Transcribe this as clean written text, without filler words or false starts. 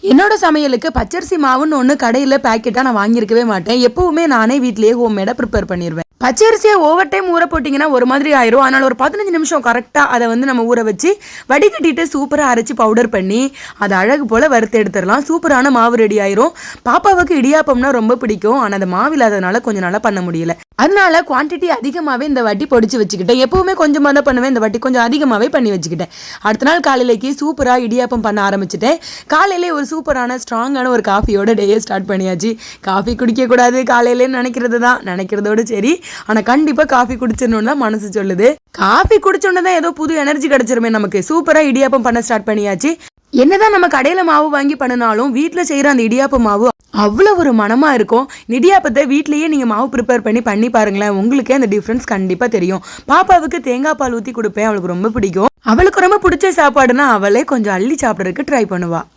என்னோட சமையலுக்கு பச்சரிசி மாவுன்னு ஒன்று கடையில் பேக்கெட்டாக நான் வாங்கியிருக்கவே மாட்டேன். எப்பவுமே நானே வீட்டிலேயே ஹோம்மேடாக ப்ரிப்பேர் பண்ணிடுவேன். பச்சரிசியை ஓவர் டைம் ஊற போட்டிங்கன்னா ஒரு மாதிரி ஆயிரும். அதனால் ஒரு 15 நிமிஷம் கரெக்டாக அதை நம்ம ஊற வச்சு வடிகட்டிட்டு சூப்பராக அரைச்சி பவுடர் பண்ணி அதை அழகு போல் வறுத்து எடுத்துடலாம். சூப்பரான மாவு ரெடி ஆயிரும். பாப்பாவுக்கு இடியாப்பம்னா ரொம்ப பிடிக்கும். ஆனால் அந்த மாவு இல்லாததுனால கொஞ்சம் நாளாக பண்ண முடியல. அதனால குவான்டிட்டி அதிகமாகவே இந்த வாட்டி பொடிச்சு வச்சுக்கிட்டேன். எப்பவுமே கொஞ்சமாக தான் பண்ணுவேன், இந்த வாட்டி கொஞ்சம் அதிகமாகவே பண்ணி வச்சுக்கிட்டேன். அடுத்த நாள் காலையிலேக்கு சூப்பராக இடியாப்பம் பண்ண ஆரம்பிச்சிட்டேன். காலையிலே ஒரு சூப்பரான ஸ்ட்ராங்கான ஒரு காஃபியோட டேயை ஸ்டார்ட் பண்ணியாச்சு. காஃபி குடிக்கக்கூடாது காலையிலே நினைக்கிறதோடு சரி, ஆனால் கண்டிப்பாக காஃபி குடிச்சிடணும்னு தான் மனசு சொல்லுது. காஃபி குடிச்சோன்னு தான் ஏதோ புது எனர்ஜி கிடச்சிருமே நமக்கு. சூப்பராக இடியாப்பம் பண்ண ஸ்டார்ட் பண்ணியாச்சு. என்னதான் நம்ம கடையில் மாவு வாங்கி பண்ணினாலும் வீட்டில் செய்கிற அந்த இடியாப்ப மாவு அவ்வளோ ஒரு மனமாக இருக்கும். இடியாப்பத்தை வீட்லேயே நீங்கள் மாவு ப்ரிப்பேர் பண்ணி பாருங்களேன், உங்களுக்கே அந்த டிஃப்ரென்ஸ் கண்டிப்பாக தெரியும். பாப்பாவுக்கு தேங்காய் பால் ஊற்றி கொடுப்பேன், அவளுக்கு ரொம்ப பிடிக்கும். அவளுக்கு ரொம்ப பிடிச்ச சாப்பாடுனா அவளே கொஞ்சம் அள்ளி சாப்பிட்றதுக்கு ட்ரை பண்ணுவாள்.